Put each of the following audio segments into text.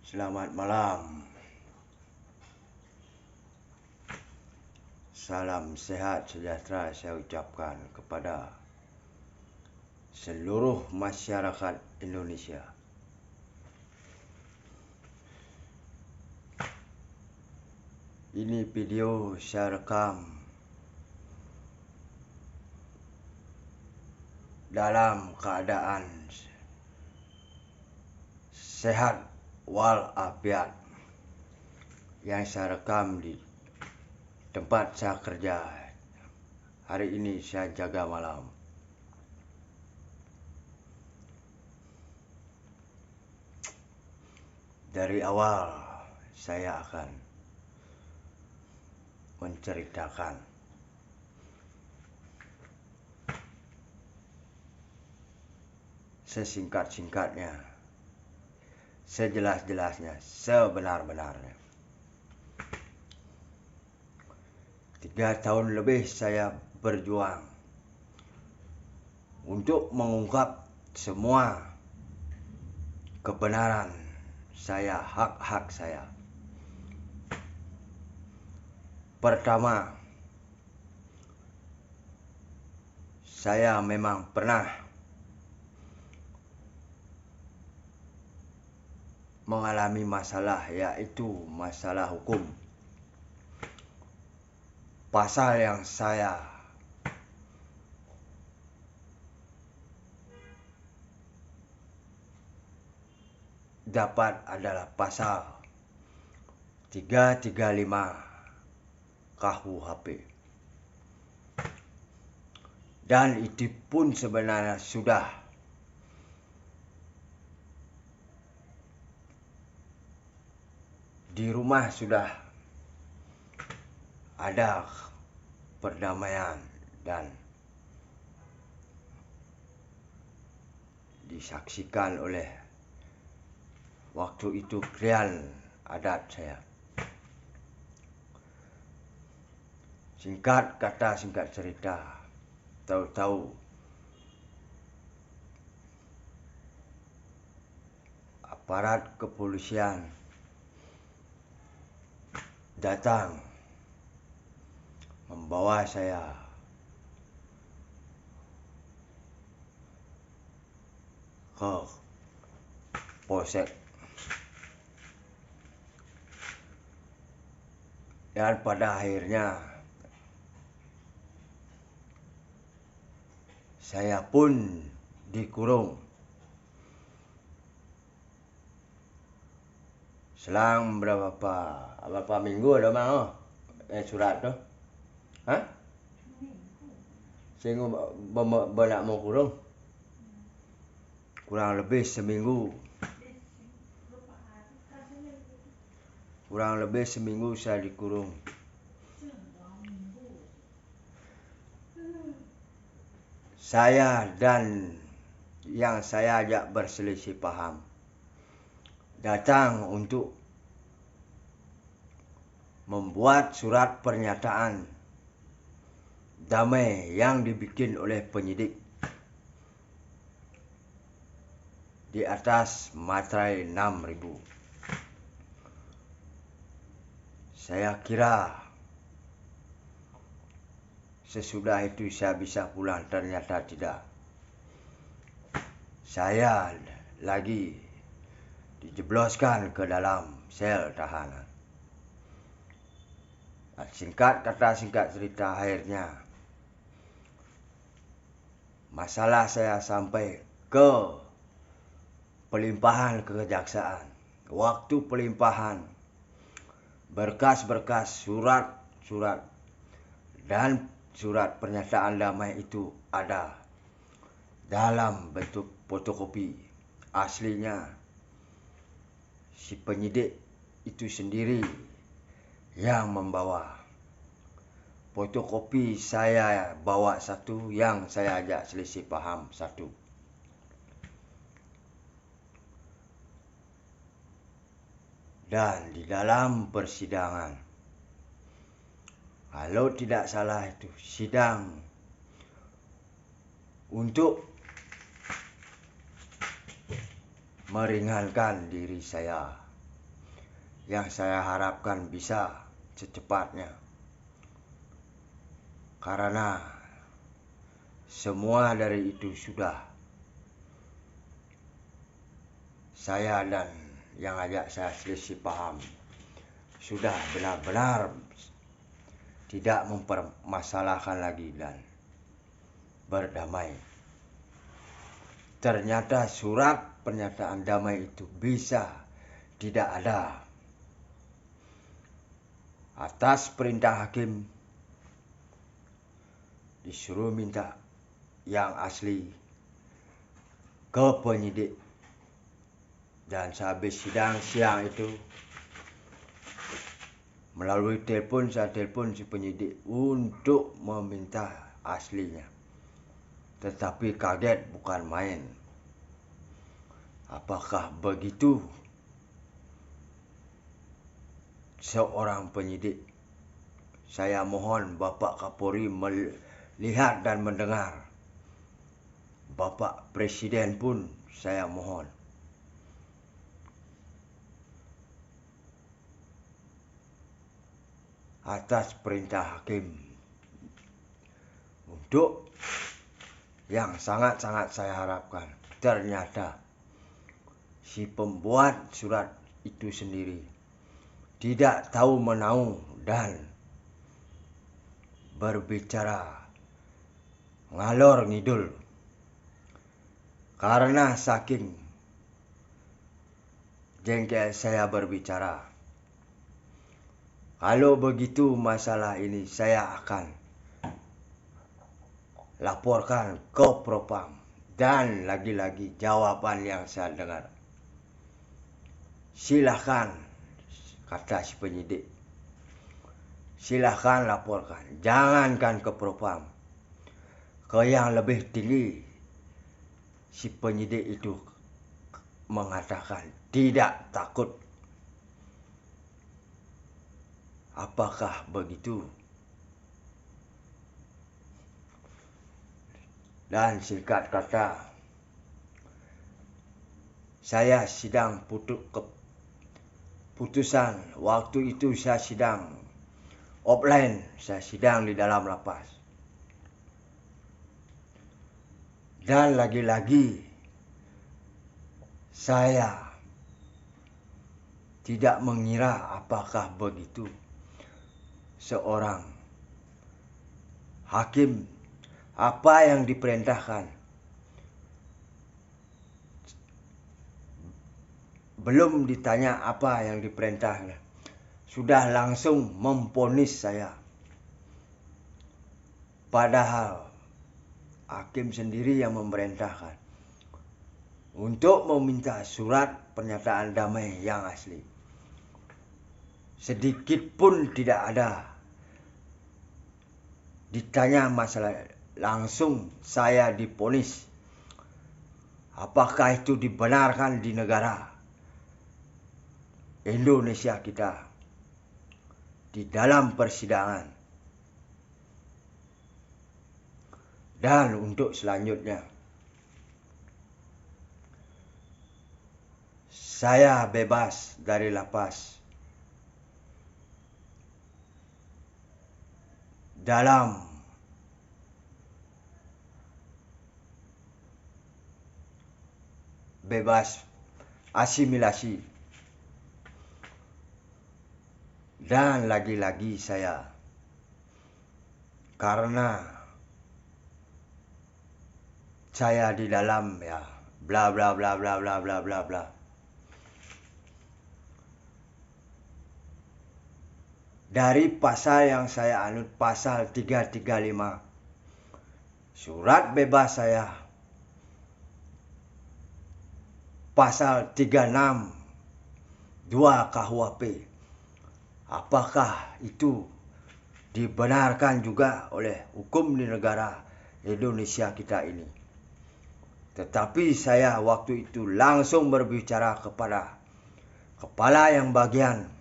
Selamat malam. Salam sehat sejahtera saya ucapkan kepada seluruh masyarakat Indonesia. Ini video saya rekam dalam keadaan sehat walafiat, yang saya rekam di tempat saya kerja. Hari ini saya jaga malam. Dari awal saya akan menceritakan sesingkat-singkatnya, sejelas-jelasnya, sebenar-benarnya. 3 tahun lebih saya berjuang untuk mengungkap semua kebenaran saya, hak-hak saya. Pertama, saya memang pernah mengalami masalah, yaitu masalah hukum. Pasal yang saya dapat adalah pasal 335 KUHP. Dan itu pun sebenarnya sudah di rumah, sudah ada perdamaian dan disaksikan oleh waktu itu klien adat saya. Singkat kata, singkat cerita, tahu-tahu aparat kepolisian datang membawa saya ke polsek, dan pada akhirnya saya pun dikurung. Selang berapa minggu dah mau surat tu. Seminggu nak mau kurung. Kurang lebih seminggu. Kurang lebih seminggu saya dikurung. Saya dan yang saya ajak berselisih paham datang untuk membuat surat pernyataan damai yang dibikin oleh penyidik di atas materai 6.000. Saya kira sesudah itu saya bisa pulang, ternyata tidak. Saya lagi dijebloskan ke dalam sel tahanan. Singkat kata, singkat cerita, akhirnya masalah saya sampai ke pelimpahan ke kejaksaan. Waktu pelimpahan, berkas-berkas, surat-surat dan surat pernyataan damai itu ada dalam bentuk fotokopi. Aslinya si penyidik itu sendiri yang membawa. Fotokopi saya bawa satu, yang saya ajak selisih paham satu. Dan di dalam persidangan, kalau tidak salah itu sidang untuk meringankan diri saya, yang saya harapkan bisa secepatnya. Karena semua dari itu sudah saya dan yang ajak saya selisih paham, sudah benar-benar tidak mempermasalahkan lagi dan berdamai. Ternyata surat pernyataan damai itu bisa tidak ada. Atas perintah hakim disuruh minta yang asli ke penyidik. Dan sehabis sidang siang itu, melalui telepon, saya telepon si penyidik untuk meminta aslinya. Tetapi kaget bukan main. Apakah begitu seorang penyidik? Saya mohon Bapak Kapolri melihat dan mendengar. Bapak Presiden pun saya mohon. Atas perintah hakim untuk yang sangat-sangat saya harapkan, ternyata si pembuat surat itu sendiri tidak tahu menahu dan berbicara ngalor ngidul. Karena saking jengkel saya berbicara, kalau begitu masalah ini saya akan laporkan ke Propam. Dan lagi-lagi jawaban yang saya dengar, silahkan, kata si penyidik, silahkan laporkan. Jangankan ke Propam, ke yang lebih tinggi. Si penyidik itu mengatakan tidak takut. Apakah begitu? Dan singkat kata, saya sidang keputusan. Waktu itu saya sidang offline, saya sidang di dalam lapas. Dan lagi-lagi saya tidak mengira apakah begitu seorang hakim, apa yang diperintahkan, belum ditanya apa yang diperintahkan, sudah langsung memvonis saya. Padahal hakim sendiri yang memerintahkan untuk meminta surat pernyataan damai yang asli. Sedikit pun tidak ada ditanya masalah, langsung saya divonis. Apakah itu dibenarkan di negara Indonesia kita di dalam persidangan? Dan untuk selanjutnya, saya bebas dari lapas dalam bebas asimilasi. Dan lagi-lagi saya, karena saya di dalam ya bla bla bla bla bla bla bla bla. Dari pasal yang saya anut, pasal 335, surat bebas saya, pasal 36, 2 KUHP. Apakah itu dibenarkan juga oleh hukum di negara Indonesia kita ini? Tetapi saya waktu itu langsung berbicara kepada kepala yang bagian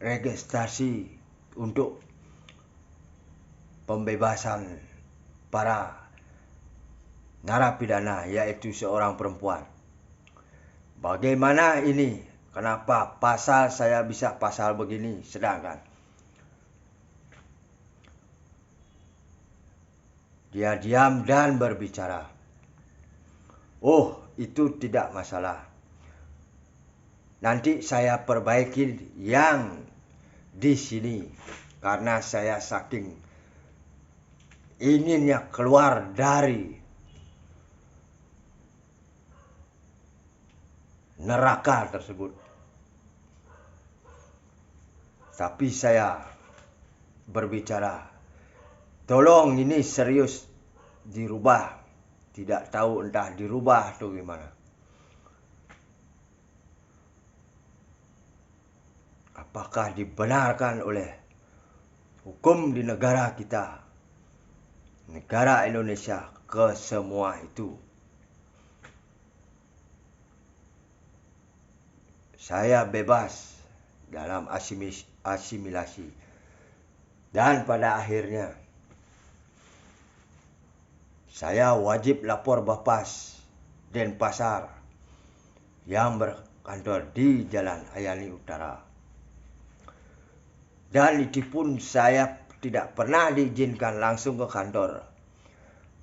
registrasi untuk pembebasan para narapidana, yaitu seorang perempuan. Bagaimana ini? Kenapa pasal saya bisa pasal begini, sedangkan dia diam dan berbicara. Oh, itu tidak masalah. Nanti saya perbaiki yang di sini karena saya saking inginnya keluar dari neraka tersebut. Tapi saya berbicara, tolong ini serius dirubah. Tidak tahu entah dirubah atau gimana. Apakah dibenarkan oleh hukum di negara kita, negara Indonesia, ke semua itu? Saya bebas dalam asimilasi. Dan pada akhirnya saya wajib lapor Bapas Denpasar yang berkantor di Jalan Ayani Utara. Dan itu pun saya tidak pernah diizinkan langsung ke kantor.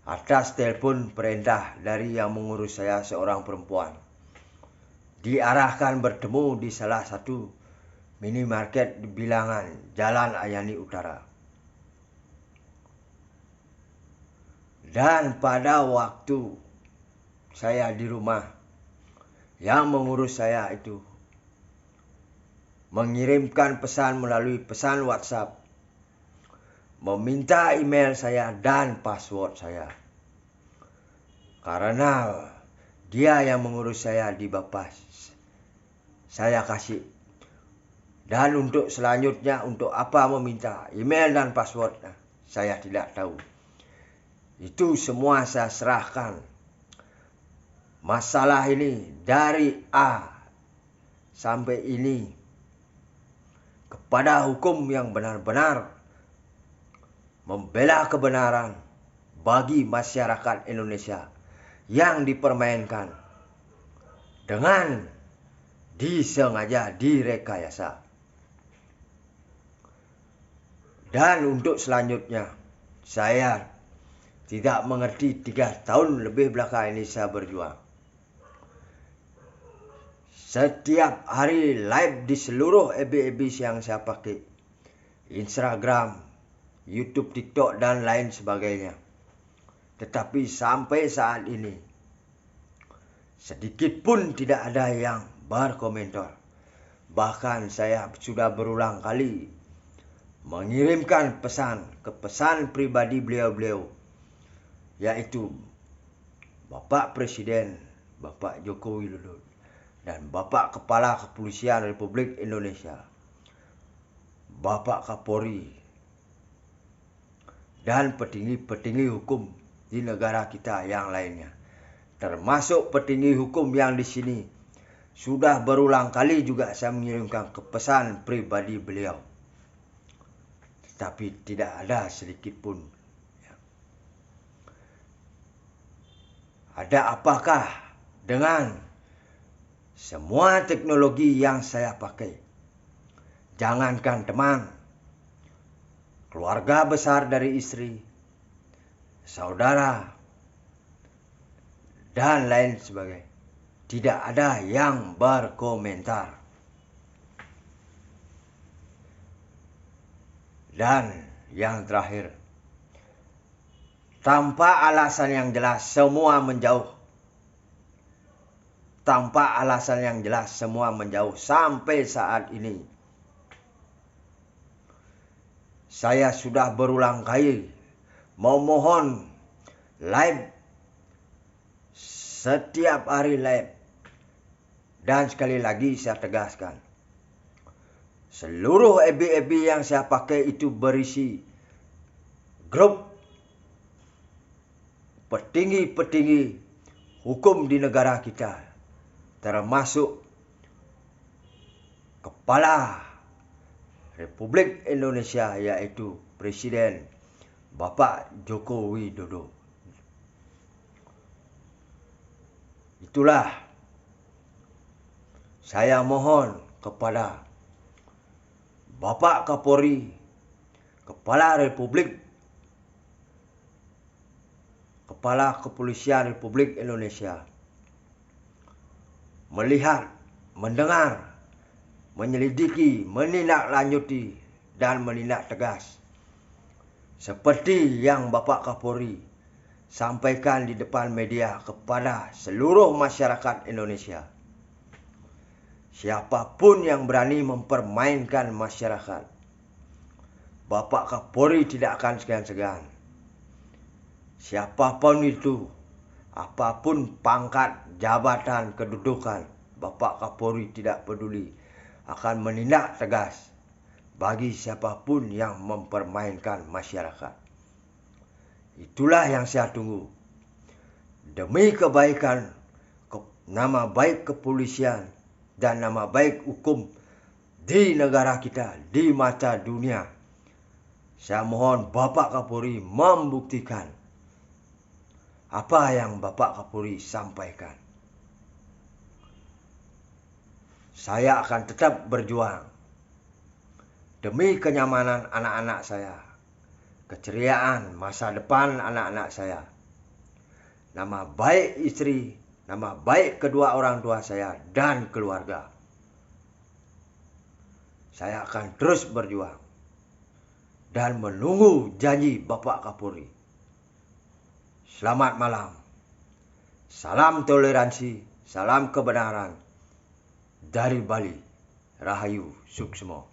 Atas telepon perintah dari yang mengurus saya, seorang perempuan. Diarahkan bertemu di salah satu minimarket di bilangan Jalan Ayani Utara. Dan pada waktu saya di rumah, yang mengurus saya itu mengirimkan pesan melalui pesan WhatsApp, meminta email saya dan password saya. Karena dia yang mengurus saya di Bapas, saya kasih. Dan untuk selanjutnya, untuk apa meminta email dan password, saya tidak tahu. Itu semua saya serahkan. Masalah ini dari A sampai ini kepada hukum yang benar-benar membela kebenaran bagi masyarakat Indonesia yang dipermainkan dengan disengaja, direkayasa. Dan untuk selanjutnya, saya tidak mengerti 3 tahun lebih belakang ini saya berjuang. Setiap hari live di seluruh FB yang saya pakai. Instagram, YouTube, TikTok, dan lain sebagainya. Tetapi sampai saat ini, sedikit pun tidak ada yang berkomentar. Bahkan saya sudah berulang kali mengirimkan pesan ke pesan pribadi beliau-beliau, yaitu Bapak Presiden, Bapak Joko Widodo, dan Bapak Kepala Kepolisian Republik Indonesia, Bapak Kapolri, dan petinggi-petinggi hukum di negara kita yang lainnya. Termasuk petinggi hukum yang di sini. Sudah berulang kali juga saya mengirimkan ke pesan pribadi beliau. Tapi tidak ada sedikit pun. Ada apakah dengan semua teknologi yang saya pakai? Jangankan teman, keluarga besar dari istri, saudara, dan lain sebagainya. Tidak ada yang berkomentar. Dan yang terakhir, tanpa alasan yang jelas semua menjauh. Tanpa alasan yang jelas semua menjauh sampai saat ini. Saya sudah berulang kali memohon live, setiap hari live. Dan sekali lagi saya tegaskan, seluruh FB yang saya pakai itu berisi grup petinggi-petinggi hukum di negara kita, termasuk Kepala Republik Indonesia, yaitu Presiden Bapak Joko Widodo. Itulah saya mohon kepada Bapak Kapolri, Kepala Republik, Kepala Kepolisian Republik Indonesia, melihat, mendengar, menyelidiki, menindaklanjuti, dan menindak tegas. Seperti yang Bapak Kapolri sampaikan di depan media kepada seluruh masyarakat Indonesia. Siapapun yang berani mempermainkan masyarakat, Bapak Kapolri tidak akan segan-segan. Siapapun itu, apapun pangkat, jabatan, kedudukan, Bapak Kapolri tidak peduli, akan menindak tegas bagi siapapun yang mempermainkan masyarakat. Itulah yang saya tunggu. Demi kebaikan, nama baik kepolisian, dan nama baik hukum di negara kita, di mata dunia. Saya mohon Bapak Kapolri membuktikan apa yang Bapak Kapolri sampaikan. Saya akan tetap berjuang demi kenyamanan anak-anak saya, keceriaan masa depan anak-anak saya, nama baik istri, nama baik kedua orang tua saya dan keluarga. Saya akan terus berjuang dan menunggu janji Bapak Kapolri. Selamat malam. Salam toleransi, salam kebenaran dari Bali. Rahayu Suksmo.